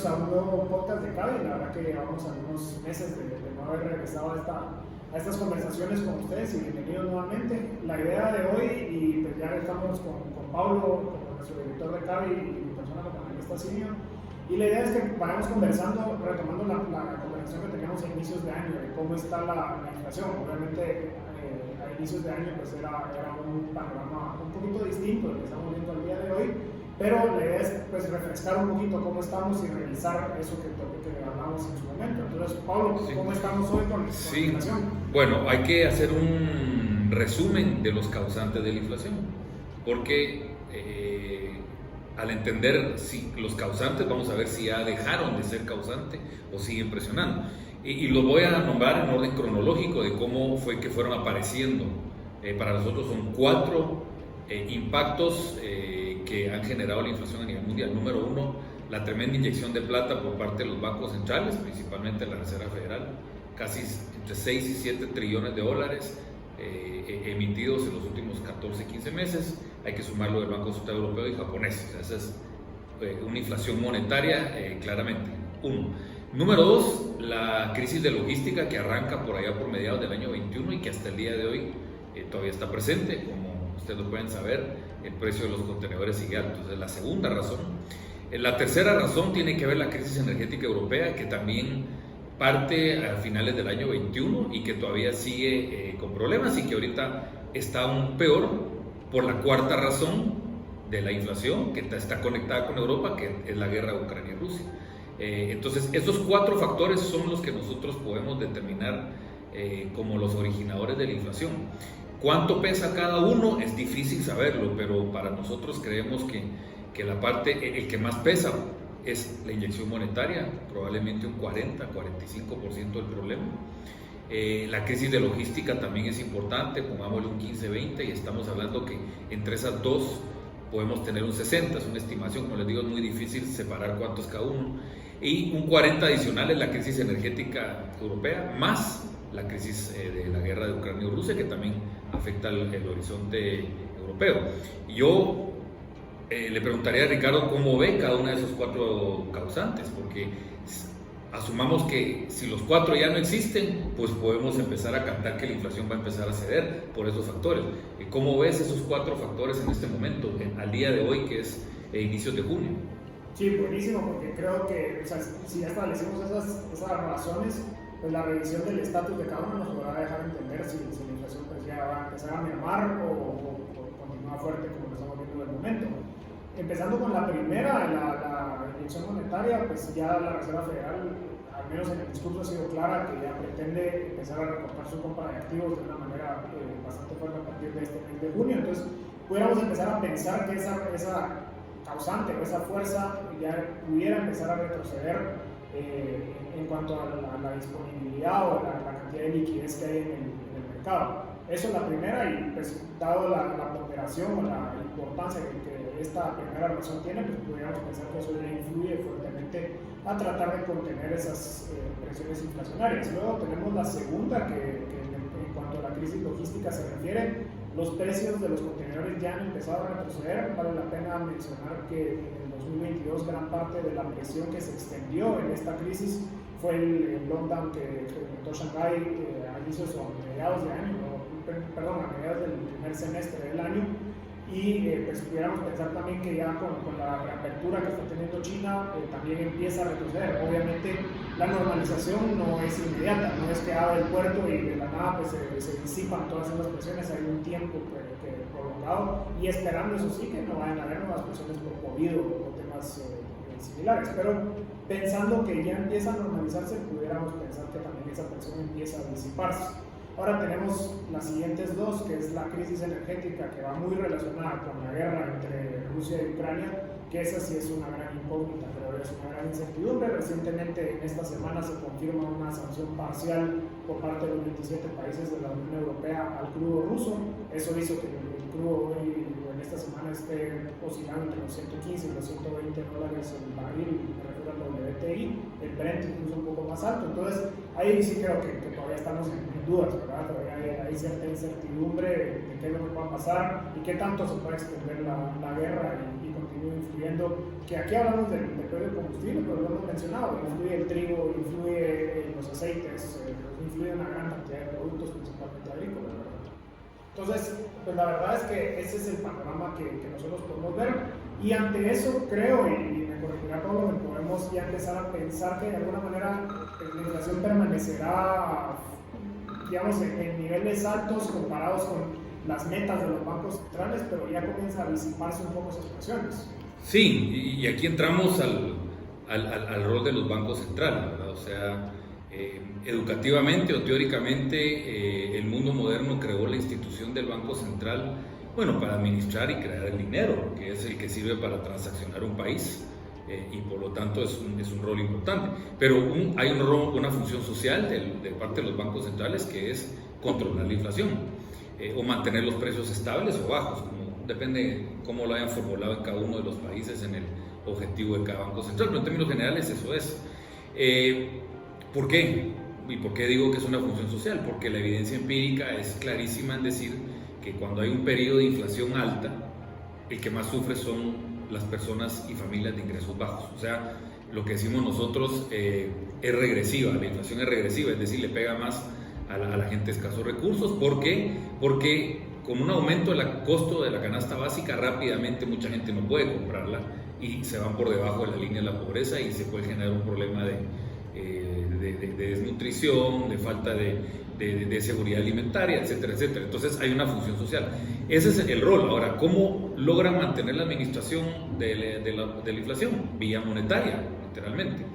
bienvenidos a un nuevo podcast de Cavi. La verdad que llevamos algunos meses de no haber regresado a estas conversaciones con ustedes y bienvenidos nuevamente. La idea de hoy, y pues ya estamos con Pablo, como nuestro director de Cavi y mi persona como analista senior, y la idea es que vayamos conversando, retomando la conversación que teníamos a inicios de año, de cómo está la inflación. Obviamente a inicios de año pues era un panorama un poquito distinto del que estamos viendo al día de hoy. Pero la idea es pues, refrescar un poquito cómo estamos y revisar eso que hablamos en su momento. Entonces, Pablo, ¿cómo estamos hoy con la inflación? Bueno, hay que hacer un resumen de los causantes de la inflación, porque al entender los causantes, vamos a ver si ya dejaron de ser causantes o siguen presionando. Y los voy a nombrar en orden cronológico de cómo fue que fueron apareciendo. Para nosotros son 4 impactos que han generado la inflación a nivel mundial. Número 1, la tremenda inyección de plata por parte de los bancos centrales, principalmente la Reserva Federal, casi entre 6 y 7 trillones de dólares emitidos en los últimos 14-15 meses. Hay que sumarlo del Banco Central Europeo y japonés. O sea, esa es una inflación monetaria claramente. 1. Número 2, la crisis de logística que arranca por allá por mediados del año 21 y que hasta el día de hoy todavía está presente. Como ustedes lo pueden saber, el precio de los contenedores sigue alto. Esa es la segunda razón. La tercera razón tiene que ver la crisis energética europea, que también parte a finales del año 21 y que todavía sigue con problemas y que ahorita está aún peor por la cuarta razón de la inflación, que está conectada con Europa, que es la guerra de Ucrania y Rusia. Entonces, estos 4 factores son los que nosotros podemos determinar como los originadores de la inflación. ¿Cuánto pesa cada uno? Es difícil saberlo, pero para nosotros creemos que la parte, el que más pesa es la inyección monetaria, probablemente un 40-45% del problema. La crisis de logística también es importante, pongámosle un 15-20 y estamos hablando que entre esas dos podemos tener un 60, es una estimación, como les digo, es muy difícil separar cuánto es cada uno. Y un 40 adicional es la crisis energética europea, más la crisis de la guerra de Ucrania y Rusia, que también afecta el horizonte europeo. Yo le preguntaría a Ricardo cómo ve cada una de esos 4 causantes, porque asumamos que si los 4 ya no existen, pues podemos empezar a cantar que la inflación va a empezar a ceder por esos factores. ¿Cómo ves esos 4 factores en este momento, al día de hoy, que es inicios de junio? Sí, buenísimo, porque creo que, o sea, si ya establecimos esas razones, pues la revisión del estatus de cada uno nos podrá dejar entender si la inflación pues ya va a empezar a mermar o continúa fuerte como lo estamos viendo en el momento. Empezando con la primera, la inyección monetaria, pues ya la Reserva Federal, al menos en el discurso, ha sido clara que ya pretende empezar a recortar su compra de activos de una manera bastante fuerte a partir de este mes de junio. Entonces, pudiéramos empezar a pensar que esa causante o esa fuerza ya pudiera empezar a retroceder en cuanto a la disponibilidad o la cantidad de liquidez que hay en el mercado. Eso es la primera, y pues dado la ponderación o la importancia que esta primera razón tiene, pues pudiéramos pensar que eso ya influye fuertemente a tratar de contener esas presiones inflacionarias. Luego tenemos la segunda, que en cuanto a la crisis logística se refiere, los precios de los contenedores ya han empezado a retroceder. Vale la pena mencionar que en el 2022 gran parte de la presión que se extendió en esta crisis fue el lockdown que implementó Shanghái a inicios o a mediados de año, a mediados del primer semestre del año. Y pues pudiéramos pensar también que ya con la reapertura que está teniendo China también empieza a retroceder. Obviamente la normalización no es inmediata, no es que abre el puerto y de la nada pues se disipan todas esas presiones. Hay un tiempo prolongado, y esperando, eso sí, que no vayan a haber nuevas presiones por COVID o temas similares, pero pensando que ya empieza a normalizarse, pudiéramos pensar que también esa presión empieza a disiparse. Ahora tenemos las siguientes 2, que es la crisis energética, que va muy relacionada con la guerra entre Rusia y Ucrania, que esa sí es una gran incógnita, pero es una gran incertidumbre. Recientemente, en esta semana, se confirma una sanción parcial por parte de los 27 países de la Unión Europea al crudo ruso. Eso hizo que el crudo hoy, en esta semana, esté oscilando entre los 115 y los 120 dólares el barril, me refiero al WTI, el Brent incluso un poco más alto. Entonces, ahí sí creo que todavía estamos en dudas, ¿verdad? Todavía hay cierta incertidumbre de qué es lo que va a pasar y qué tanto se puede extender la guerra y continuar venido influyendo, que aquí hablamos del precio del combustible, pero lo hemos mencionado, influye el trigo, influye los aceites, influye una gran cantidad de productos, principalmente agrícolas, ¿verdad? Entonces, pues la verdad es que ese es el panorama que nosotros podemos ver, y ante eso creo, y me corregirá todo lo que podemos ya empezar a pensar que de alguna manera la inflación permanecerá, digamos, en niveles altos comparados con las metas de los bancos centrales, pero ya comienza a disiparse un poco esas presiones. Sí, y aquí entramos al rol de los bancos centrales, ¿verdad? O sea, educativamente o teóricamente, el mundo moderno creó la institución del Banco Central, bueno, para administrar y crear el dinero, que es el que sirve para transaccionar un país, y por lo tanto es un rol importante. Pero hay una función social de parte de los bancos centrales, que es controlar la inflación, o mantener los precios estables o bajos, depende cómo lo hayan formulado en cada uno de los países en el objetivo de cada banco central, pero en términos generales eso es. ¿Por qué? ¿Y por qué digo que es una función social? Porque la evidencia empírica es clarísima en decir que cuando hay un periodo de inflación alta, el que más sufre son las personas y familias de ingresos bajos. O sea, lo que decimos nosotros es regresiva, la inflación es regresiva, es decir, le pega más a la gente de escasos recursos. ¿Por qué? Porque con un aumento del costo de la canasta básica, rápidamente mucha gente no puede comprarla y se van por debajo de la línea de la pobreza, y se puede generar un problema de desnutrición, de falta de seguridad alimentaria, etcétera, etcétera. Entonces hay una función social. Ese es el rol. Ahora, ¿cómo logran mantener la administración de la inflación? Vía monetaria, literalmente.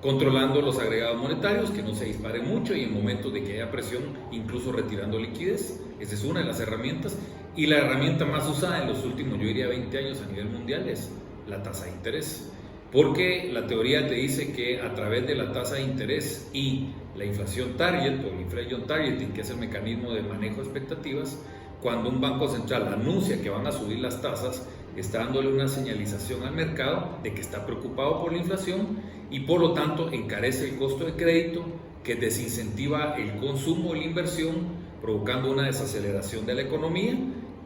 Controlando los agregados monetarios, que no se disparen mucho, y en momentos de que haya presión, incluso retirando liquidez. Esa es una de las herramientas, y la herramienta más usada en los últimos, yo diría, 20 años a nivel mundial es la tasa de interés, porque la teoría te dice que a través de la tasa de interés y la inflación target, o el inflation targeting, que es el mecanismo de manejo de expectativas, cuando un banco central anuncia que van a subir las tasas, está dándole una señalización al mercado de que está preocupado por la inflación, y por lo tanto encarece el costo de crédito, que desincentiva el consumo y la inversión, provocando una desaceleración de la economía,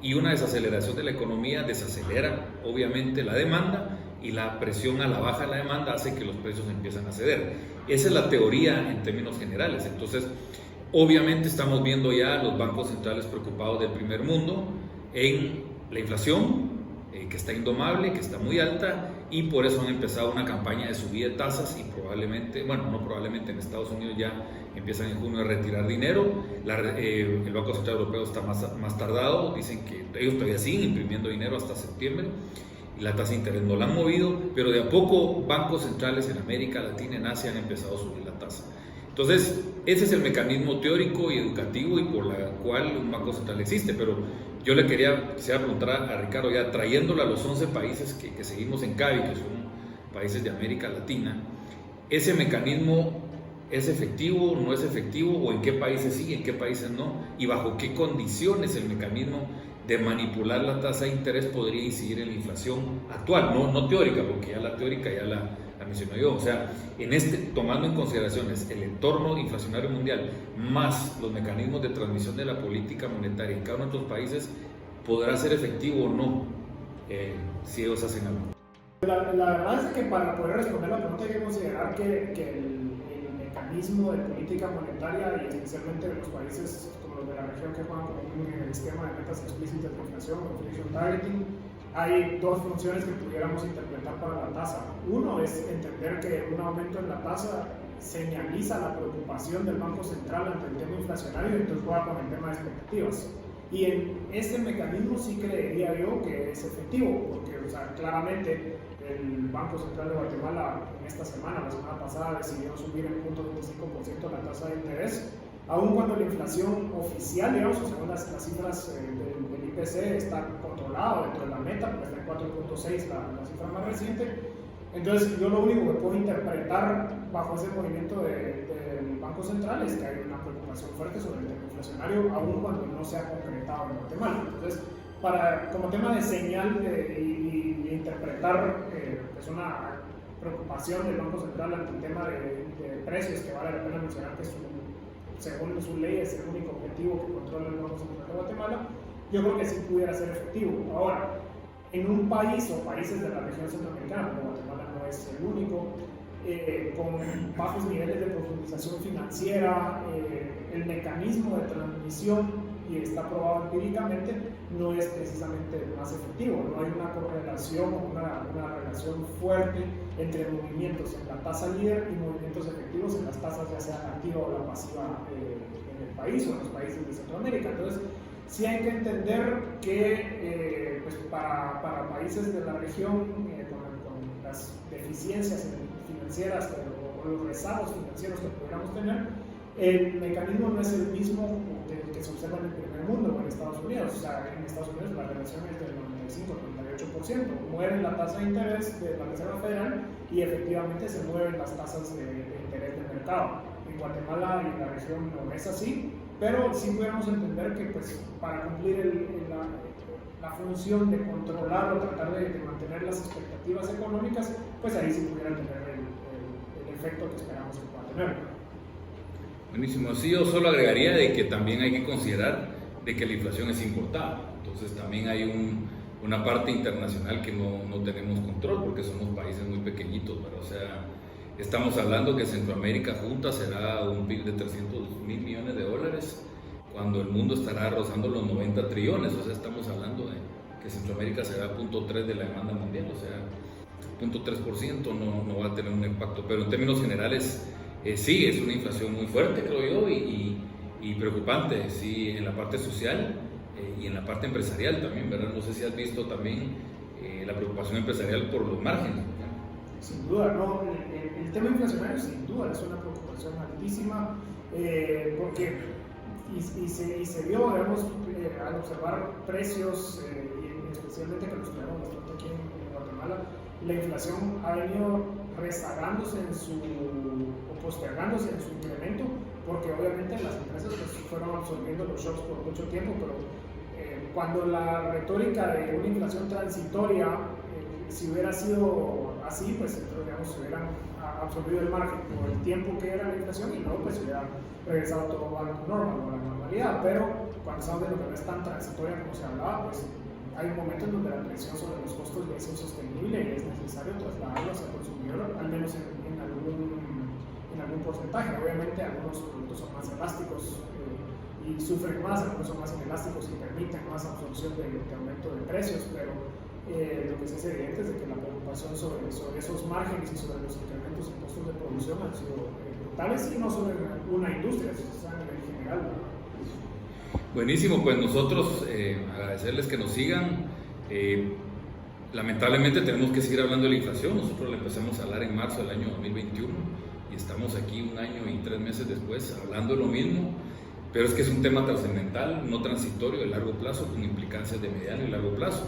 y una desaceleración de la economía desacelera obviamente la demanda, y la presión a la baja de la demanda hace que los precios empiezan a ceder. Esa es la teoría en términos generales. Entonces, obviamente estamos viendo ya los bancos centrales preocupados del primer mundo en la inflación, que está indomable, que está muy alta, y por eso han empezado una campaña de subida de tasas, y probablemente, bueno, no probablemente, en Estados Unidos ya empiezan en junio a retirar dinero. El Banco Central Europeo está más tardado, dicen que ellos todavía siguen imprimiendo dinero hasta septiembre, y la tasa de interés no la han movido, pero de a poco bancos centrales en América Latina, en Asia, han empezado a subir la tasa. Entonces, ese es el mecanismo teórico y educativo, y por la cual un banco central existe. Pero yo le quisiera preguntar a Ricardo, ya trayéndolo a los 11 países que seguimos en CABI, que son países de América Latina, ¿ese mecanismo es efectivo, no es efectivo, o en qué países sí, en qué países no, y bajo qué condiciones el mecanismo de manipular la tasa de interés podría incidir en la inflación actual? No teórica, porque ya la teórica ya la mencioné yo. O sea, tomando en consideraciones el entorno inflacionario mundial, más los mecanismos de transmisión de la política monetaria en cada uno de estos países, ¿podrá ser efectivo o no si ellos hacen algo? La verdad es que para poder responder la pregunta hay que considerar que el mecanismo de política monetaria, y especialmente de los países como los de la región que juegan como en el esquema de metas explícitas de inflación o inflation targeting, hay dos funciones que pudiéramos interpretar para la tasa. Uno es entender que un aumento en la tasa señaliza la preocupación del Banco Central ante el tema inflacionario, y entonces juega con el tema de expectativas. Y en este mecanismo sí creería yo que es efectivo, porque claramente el Banco Central de Guatemala en esta semana, la semana pasada, decidió subir en 0.25% la tasa de interés, aun cuando la inflación oficial, digamos, según las cifras del IPC, está controlado dentro de la meta, porque está en 4.6 la cifra más reciente. Entonces, yo lo único que puedo interpretar bajo ese movimiento del Banco Central es que hay una preocupación fuerte sobre el tema inflacionario, aun cuando no se ha concretado en Guatemala. Entonces, como tema de señal y interpretar es una preocupación del Banco Central ante el tema de precios, que vale la pena mencionar que según su ley es el único objetivo que controla el Banco Central de Guatemala, yo creo que sí pudiera ser efectivo. Ahora, en un país o países de la región centroamericana, como Guatemala no es el único, con bajos niveles de profundización financiera, el mecanismo de transmisión, y está probado empíricamente, no es precisamente el más efectivo. No hay una correlación o una relación fuerte entre movimientos en la tasa líder y movimientos efectivos en las tasas, ya sea la activa o la pasiva en el país o en los países de Centroamérica. Entonces, sí hay que entender que pues para países de la región con las deficiencias financieras o los rezagos financieros que podamos tener, el mecanismo no es el mismo que se observa en el primer mundo o en Estados Unidos. O sea, en Estados Unidos la relación es del 95-98%. Muere la tasa de interés de la Reserva Federal y efectivamente se mueven las tasas de interés del mercado. En Guatemala y en la región no es así, pero sí podemos entender que pues, para cumplir la función de controlar o tratar de mantener las expectativas económicas, pues ahí sí pudieran tener el efecto que esperamos que pueda tener. Buenísimo. Sí, yo solo agregaría de que también hay que considerar de que la inflación es importada. Entonces también hay una parte internacional que no tenemos control porque somos países muy pequeñitos, pero o sea, estamos hablando que Centroamérica junta será un PIB de 300.000 millones de dólares cuando el mundo estará rozando los 90 trillones. O sea, estamos hablando de que Centroamérica será 0.3% de la demanda mundial, o sea, 0.3% no va a tener un impacto, pero en términos generales sí, es una inflación muy fuerte, creo yo, y preocupante, sí, en la parte social y en la parte empresarial también, ¿verdad? No sé si has visto también la preocupación empresarial por los márgenes, ¿verdad? Sin duda, no, el tema inflacionario sin duda es una preocupación altísima, porque, y se vio, digamos, al observar precios, y especialmente que los tenemos bastante aquí en Guatemala, la inflación ha venido rezagándose o postergándose en su incremento, porque obviamente las empresas pues, fueron absorbiendo los shocks por mucho tiempo, pero cuando la retórica de una inflación transitoria, si hubiera sido así, pues digamos, se hubieran absorbido el margen por el tiempo que era la inflación y luego pues se hubiera regresado todo a la norma o a la normalidad, pero cuando estamos viendo que no es tan transitoria como se hablaba, pues hay un momento en donde la presión sobre los costos es insostenible y es necesario trasladarlos al consumidor, al menos en algún porcentaje. Obviamente algunos productos son más elásticos y sufren más, algunos son más inelásticos y permiten más absorción de aumento de precios, pero lo que sí es evidente es de que la preocupación sobre esos márgenes y sobre los incrementos en costos de producción han sido brutales, y no solo en una industria, sino a nivel general, ¿no? Buenísimo, pues nosotros agradecerles que nos sigan. Lamentablemente tenemos que seguir hablando de la inflación. Nosotros la empezamos a hablar en marzo del año 2021 y estamos aquí 1 año y 3 meses después hablando de lo mismo, pero es que es un tema trascendental, no transitorio, de largo plazo, con implicancias de mediano y largo plazo.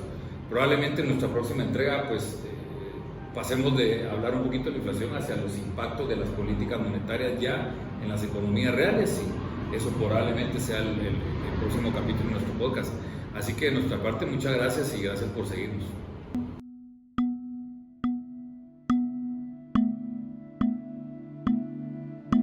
Probablemente en nuestra próxima entrega pues pasemos de hablar un poquito de la inflación hacia los impactos de las políticas monetarias ya en las economías reales, y eso probablemente sea el próximo capítulo de nuestro podcast. Así que de nuestra parte, muchas gracias y gracias por seguirnos.